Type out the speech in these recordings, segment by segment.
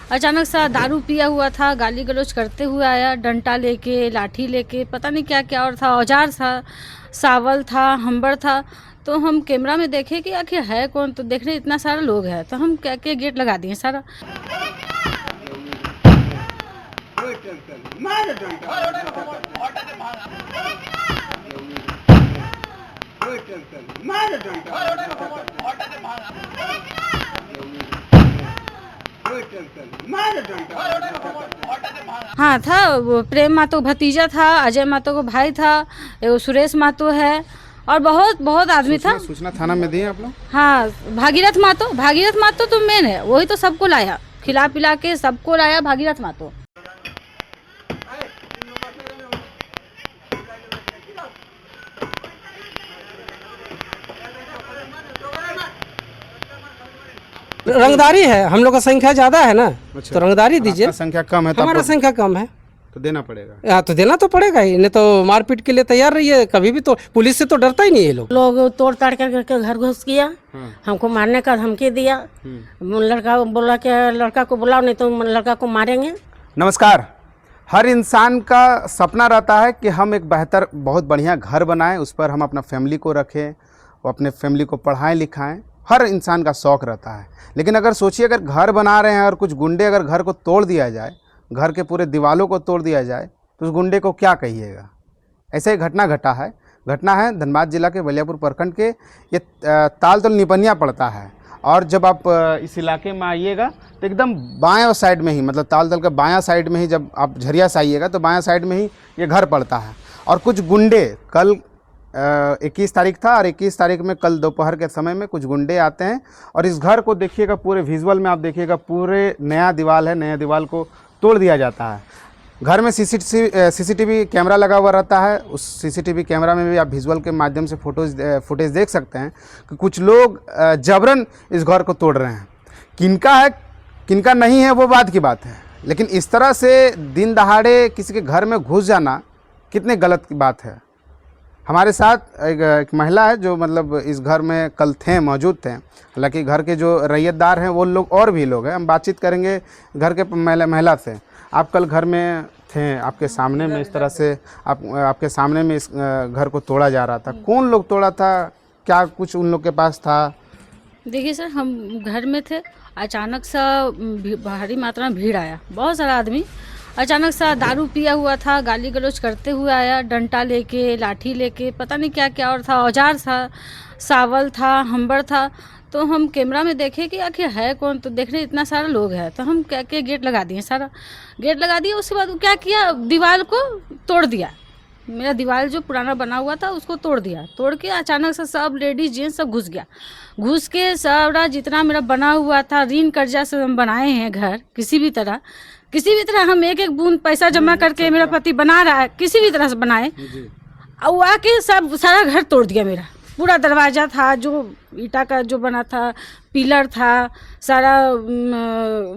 अचानक सा दारू पिया हुआ था, गाली गलौज करते हुए आया, डंडा लेके, लाठी लेके, पता नहीं क्या क्या और था, औजार था, सावल था, हम्बर था। तो हम कैमरा में देखे कि आखिर है कौन, तो देख रहे इतना सारा लोग है, तो हम क्या क्या गेट लगा दिए सारा। हाँ था, वो प्रेम महतो भतीजा था, अजय महतो को भाई था, एगो सुरेश महतो है और बहुत बहुत आदमी था। सूचना थाना में दिए आप लोग? हाँ, भागीरथ महतो तो मेन है, वही तो सबको लाया, खिला पिला के सबको लाया भागीरथ महतो। रंगदारी है, हम लोग का संख्या ज्यादा है ना। अच्छा। तो रंगदारी दीजिए। संख्या कम है तो हमारा संख्या कम है तो देना पड़ेगा। हाँ, तो देना तो पड़ेगा ही, नहीं तो मारपीट के लिए तैयार रहिए कभी भी। तो पुलिस से तो डरता ही नहीं है लोग तोड़ ताड़ करके घर घुस गया। हमको मारने का धमकी दिया। लड़का बोला कि लड़का को बुलाओ नहीं तो लड़का को मारेंगे। नमस्कार। हर इंसान का सपना रहता है कि हम एक बेहतर बहुत बढ़िया घर बनाएं, उस पर हम अपना फैमिली को रखें और अपने फैमिली को पढ़ाएं लिखाएं। हर इंसान का शौक़ रहता है। लेकिन अगर सोचिए, अगर घर बना रहे हैं और कुछ गुंडे अगर घर को तोड़ दिया जाए, घर के पूरे दीवालों को तोड़ दिया जाए, तो उस गुंडे को क्या कहिएगा। ऐसे ही घटना है धनबाद जिला के बलियापुर प्रखंड के ये तालतल निपनिया पड़ता है। और जब आप इस इलाके में आइएगा तो एकदम बाएं साइड में ही, मतलब तालतल के बायां साइड में ही जब आप झरिया से आइएगा तो बायां साइड में ही ये घर पड़ता है। और कुछ गुंडे कल 21 तारीख था और 21 तारीख में कल दोपहर के समय में कुछ गुंडे आते हैं और इस घर को देखिएगा, पूरे विजुअल में आप देखिएगा, पूरे नया दीवार है, नया दीवार को तोड़ दिया जाता है। घर में सीसीटीवी कैमरा लगा हुआ रहता है। उस सीसीटीवी कैमरा में भी आप विजुअल के माध्यम से फुटेज देख सकते हैं कि कुछ लोग जबरन इस घर को तोड़ रहे हैं। किनका है किनका नहीं है वो बात की बात है, लेकिन इस तरह से दिन दहाड़े किसी के घर में घुस जाना कितने गलत की बात है। हमारे साथ एक महिला है जो मतलब इस घर में कल मौजूद थे। हालांकि घर के जो रैयतदार हैं वो लोग और भी लोग हैं, हम बातचीत करेंगे घर के महिला से। आप कल घर में थे, आपके सामने में इस तरह से आपके सामने में इस घर को तोड़ा जा रहा था। कौन लोग तोड़ा था, क्या कुछ उन लोग के पास था? देखिए सर, हम घर में थे, अचानक सा भारी मात्रा में भीड़ आया, बहुत सारा आदमी अचानक सा दारू पिया हुआ था, गाली गलौज करते हुए आया, डंडा लेके, लाठी लेके, पता नहीं क्या क्या और था, औजार था, सावल था, हम्बर था। तो हम कैमरा में देखे कि आखिर है कौन, तो देख रहे इतना सारा लोग है, तो हम क्या क्या गेट लगा दिए सारा। गेट लगा दिए, उसके बाद क्या किया, दीवार को तोड़ दिया। मेरा दीवार जो पुराना बना हुआ था उसको तोड़ दिया। तोड़ के अचानक से सब लेडीज जेंट्स सब घुस गया। घुस के सारा जितना मेरा बना हुआ था, ऋण कर्जा से हम बनाए हैं घर, किसी भी तरह हम एक एक बूंद पैसा जमा करके मेरा पति बना रहा है, किसी भी तरह से बनाए, और आके सब सारा घर तोड़ दिया। मेरा पूरा दरवाजा था जो ईटा का जो बना था, पिलर था, सारा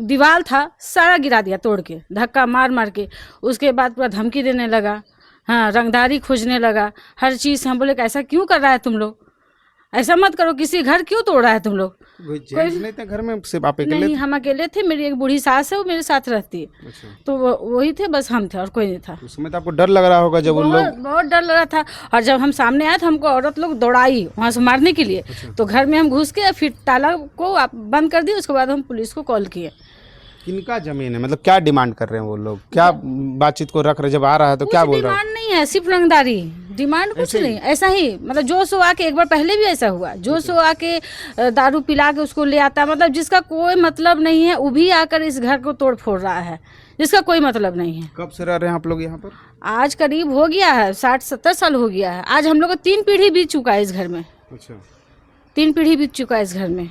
दीवार था, सारा गिरा दिया तोड़ के, धक्का मार मार के। उसके बाद पूरा धमकी देने लगा, हाँ, रंगदारी खोजने लगा, हर चीज़। हम बोले ऐसा क्यों कर रहा है तुम लोग, ऐसा मत करो, किसी घर क्यों तोड़ रहा है तुम लोग। कोई नहीं थे घर में, सिर्फ आप अकेले? नहीं, हम अकेले थे। मेरी एक बूढ़ी सास है, वो मेरे साथ रहती है। अच्छा। तो वही थे, बस हम थे और कोई नहीं था। उस समय तो आपको डर लग रहा होगा जब उन लोग? बहुत डर लग रहा था। और जब हम सामने आए तो हमको औरत लोग दौड़ाई वहाँ से मारने के लिए। अच्छा। तो घर में हम घुस के फिर ताला को बंद कर दिए। उसके बाद हम पुलिस को कॉल किए। किनका जमीन है, मतलब क्या डिमांड कर रहे हैं वो लोग, क्या बातचीत को रख रहे? जब आ रहा है तो क्या बोल रहा है? डिमांड नहीं है, सिर्फ रंगदारी, डिमांड कुछ नहीं। ऐसा ही मतलब जो सो आके, एक बार पहले भी ऐसा हुआ, जो सो आके दारू पिला के उसको ले आता, मतलब जिसका कोई मतलब नहीं है, वो भी आकर इस घर को तोड़ फोड़ रहा है, जिसका कोई मतलब नहीं है। कब से रह रहे हैं आप लोग यहाँ पर? आज करीब हो गया है 60-70 साल हो गया है। आज हम लोग का 3 पीढ़ी बीत चुका है इस घर में। अच्छा, 3 पीढ़ी बीत चुका है इस घर में।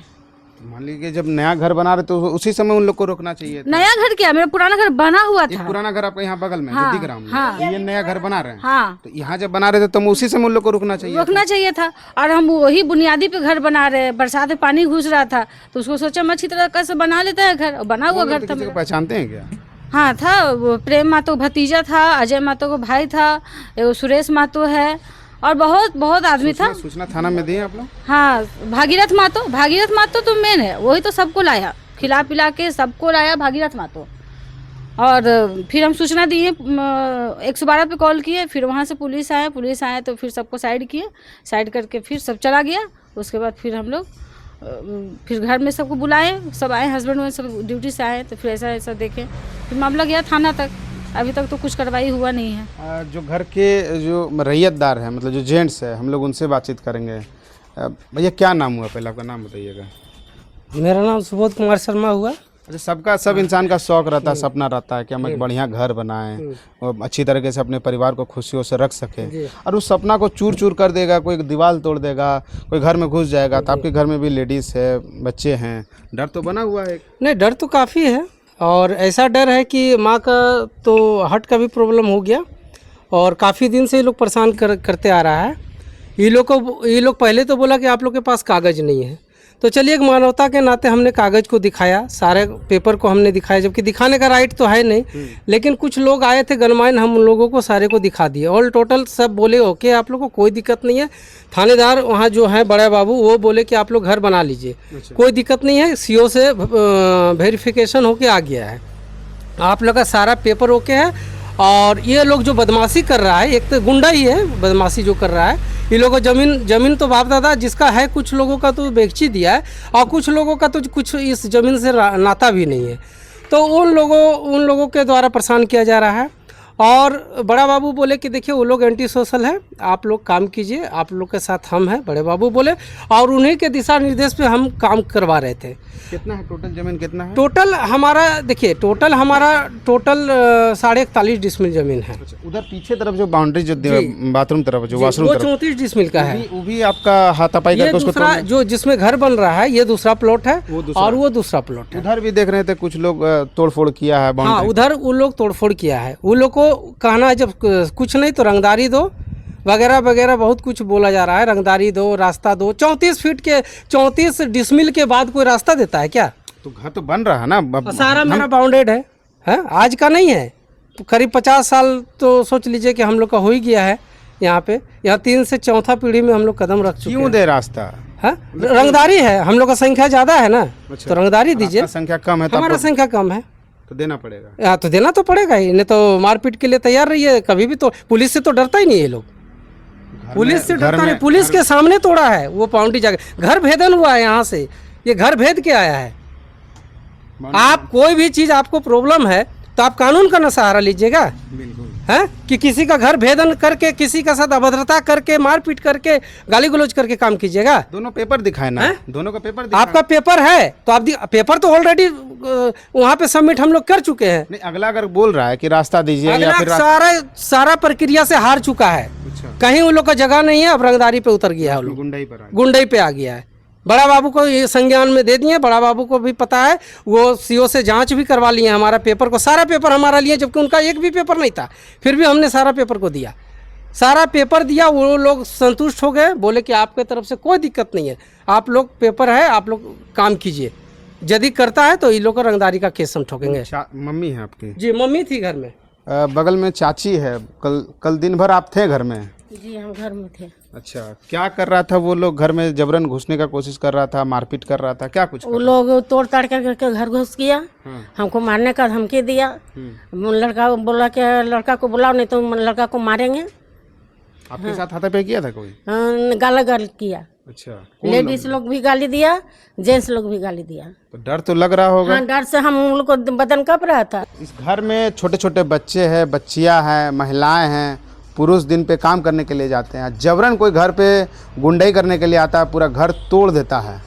मान लीजिए जब नया घर बना रहे तो उसी समय उन लोग को रोकना चाहिए था। नया घर क्या, मेरा पुराना घर बना हुआ था। पुराना घर आपका यहाँ बगल में? हाँ, ग्राम में। हाँ, ये नया घर बना रहे हैं। हाँ, तो यहाँ जब बना रहे थे तो उसी समय उन लोग को रोकना चाहिए था। और हम वही बुनियादी पे घर बना रहे हैं। बरसात में पानी घुस रहा था तो उसको सोचा हम अच्छी तरह से बना लेते हैं घर। बना हुआ घर था। पहचानते हैं क्या? हाँ था, वो प्रेम महतो भतीजा था, अजय महतो को भाई था, एगो सुरेश महतो है और बहुत बहुत आदमी था। सूचना थाना में दिए आप लोग? हाँ, भागीरथ महतो तो मेन है, वही तो सबको लाया, खिला पिला के सबको लाया भागीरथ मातो। और फिर हम सूचना दिए, 112 पे कॉल किए, फिर वहाँ से पुलिस आए तो फिर सबको साइड किए, साइड करके फिर सब चला गया। उसके बाद फिर हम लोग फिर घर में सबको बुलाए, सब आए, हस्बैंड में सब ड्यूटी से आए, तो फिर ऐसा देखे, फिर मामला गया थाना तक। अभी तक तो कुछ कार्रवाई हुआ नहीं है। जो घर के जो रैयतदार हैं, मतलब जो जेंट्स है, हम लोग उनसे बातचीत करेंगे। भैया क्या नाम हुआ, पहले आपका नाम बताइएगा। मेरा नाम सुबोध कुमार शर्मा हुआ। अच्छा, सब इंसान का शौक रहता है, सपना रहता है कि हम एक बढ़िया घर बनाएं और अच्छी तरीके से अपने परिवार को खुशियों से रख सकें, और उस सपना को चूर चूर कर देगा, कोई दीवार तोड़ देगा, कोई घर में घुस जाएगा। तो आपके घर में भी लेडीज़ है, बच्चे हैं, डर तो बना हुआ है? नहीं, डर तो काफ़ी है, और ऐसा डर है कि माँ का तो हार्ट का भी प्रॉब्लम हो गया, और काफ़ी दिन से ये लोग परेशान करते आ रहा है। ये लोग पहले तो बोला कि आप लोग के पास कागज़ नहीं है, तो चलिए एक मानवता के नाते हमने कागज़ को दिखाया, सारे पेपर को हमने दिखाया, जबकि दिखाने का राइट तो है नहीं, लेकिन कुछ लोग आए थे गनमाइन, हम उन लोगों को सारे को दिखा दिए। ऑल टोटल सब बोले ओके, आप लोग को कोई दिक्कत नहीं है। थानेदार वहाँ जो है बड़े बाबू, वो बोले कि आप लोग घर बना लीजिए, कोई दिक्कत नहीं है। सीओ से वेरिफिकेशन होके आ गया है, आप लोग का सारा पेपर ओके है। और ये लोग जो बदमाशी कर रहा है, एक तो गुंडा ही है बदमाशी जो कर रहा है। ये लोगों को जमीन तो बाप दादा जिसका है, कुछ लोगों का तो बेची दिया है, और कुछ लोगों का तो कुछ इस ज़मीन से नाता भी नहीं है। तो उन लोगों के द्वारा परेशान किया जा रहा है। और बड़ा बाबू बोले कि देखिए वो लोग एंटी सोशल है, आप लोग काम कीजिए, आप लोग के साथ हम हैं, बड़े बाबू बोले। और उन्हीं के दिशा निर्देश पे हम काम करवा रहे थे। कितना है टोटल ज़मीन, कितना है टोटल हमारा? देखिए टोटल 41.5 डिसमिल ज़मीन है। अच्छा, उधर पीछे तरफ जो बाउंड्री जो बाथरूम तरफ जो वॉशरूम वो तरफ 34 डिसमिल का है। वो भी आपका हाथापाई ये करके उसको दूसरा जो जिसमें घर बन रहा है, ये दूसरा प्लॉट है, और वो दूसरा प्लॉट है। उधर भी देख रहे थे कुछ लोग तोड़फोड़ किया है। हाँ, उधर उन लोग तोड़फोड़ किया है। उन लोग को कहना है जब कुछ नहीं तो रंगदारी दो वगैरह वगैरह, बहुत कुछ बोला जा रहा है, रंगदारी दो, रास्ता दो। 34 डिसमिल के बाद कोई रास्ता देता है क्या? तो घर तो बन रहा है ना, सारा मेरा बाउंडेड है, आज का नहीं है। तो करीब 50 साल तो सोच लीजिए कि हम लोग का हो ही गया है। यहाँ 3 से 4 पीढ़ी में हम लोग कदम रख चुके हैं। क्यों दे रास्ता है? रंगदारी है, हम लोग का संख्या ज़्यादा है ना। तो रंगदारी दीजिए। संख्या कम है, हमारा संख्या कम है तो देना पड़ेगा। तो देना तो पड़ेगा ही, नहीं तो मारपीट के लिए तैयार रहिए। कभी भी तो पुलिस से तो डरता ही नहीं ये लोग, पुलिस से डरता नहीं। पुलिस के सामने तोड़ा है वो बाउंड्री जगह, घर भेदन हुआ है यहाँ से, ये घर भेद के आया है। आप कोई भी चीज़ आपको प्रॉब्लम है तो आप कानून का ना सहारा लीजिएगा, है कि किसी का घर भेदन करके, किसी का साथ अभद्रता करके, मारपीट करके, गाली गलौज करके काम कीजिएगा। दोनों पेपर दिखाए ना, दोनों का पेपर दिखाए। आपका पेपर है तो आप पेपर तो ऑलरेडी वहाँ पे सबमिट हम लोग कर चुके हैं। नहीं, अगला अगर बोल रहा है कि रास्ता दीजिए, या फिर सारा प्रक्रिया से हार चुका है। कहीं उन लोग का जगह नहीं है, अब रंगदारी पे उतर गया है, गुंडई पे आ गया है। बड़ा बाबू को ये संज्ञान में दे दिए, बड़ा बाबू को भी पता है, वो सीओ से जांच भी करवा लिए हमारा पेपर को, सारा पेपर हमारा लिए, जबकि उनका एक भी पेपर नहीं था, फिर भी हमने सारा पेपर को दिया, सारा पेपर दिया। वो लोग संतुष्ट हो गए, बोले कि आपके तरफ से कोई दिक्कत नहीं है, आप लोग पेपर है, आप लोग काम कीजिए, यदि करता है तो इन लोग को रंगदारी का केस हम ठोकेंगे। मम्मी है आपकी? जी, मम्मी थी घर में। बगल में चाची है। कल दिन भर आप थे घर में? जी, हम घर में थे। अच्छा, क्या कर रहा था वो लोग? घर में जबरन घुसने का कोशिश कर रहा था, मारपीट कर रहा था, क्या कुछ? वो लोग तोड़ ताड़ करके घर घुस गया, हमको मारने का धमकी दिया। लड़का बोला कि लड़का को बुलाओ, नहीं तो लड़का को मारेंगे। आपके साथ हाथापाई किया था कोई? गाला किया। अच्छा, लेडीज लोग भी गाली दिया, जेंट्स लोग भी गाली दिया। तो डर तो लग रहा होगा। हाँ, डर से हम लोग को बदन कांप रहा था। इस घर में छोटे छोटे बच्चे हैं, बच्चियां हैं, महिलाएं हैं, पुरुष दिन पे काम करने के लिए जाते हैं। जबरन कोई घर पे गुंडाई करने के लिए आता है, पूरा घर तोड़ देता है,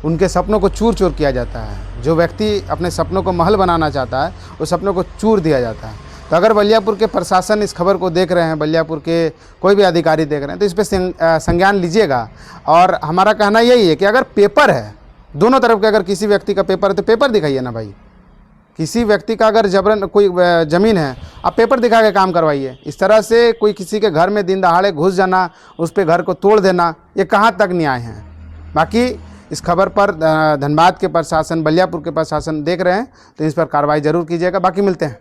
उनके सपनों को चूर चूर किया जाता है। जो व्यक्ति अपने सपनों को महल बनाना चाहता है, उस सपनों को चूर दिया जाता है। तो अगर बलियापुर के प्रशासन इस खबर को देख रहे हैं, बलियापुर के कोई भी अधिकारी देख रहे हैं, तो इस पर संज्ञान लीजिएगा। और हमारा कहना यही है कि अगर पेपर है, दोनों तरफ के, अगर किसी व्यक्ति का पेपर है तो पेपर दिखाइए ना भाई। किसी व्यक्ति का अगर जबरन कोई ज़मीन है, आप पेपर दिखा के काम करवाइए। इस तरह से कोई किसी के घर में दिन दहाड़े घुस जाना, उस पर घर को तोड़ देना, ये कहाँ तक न्याय है? बाकी इस खबर पर धनबाद के प्रशासन, बलियापुर के प्रशासन देख रहे हैं, तो इस पर कार्रवाई जरूर कीजिएगा। बाकी मिलते हैं।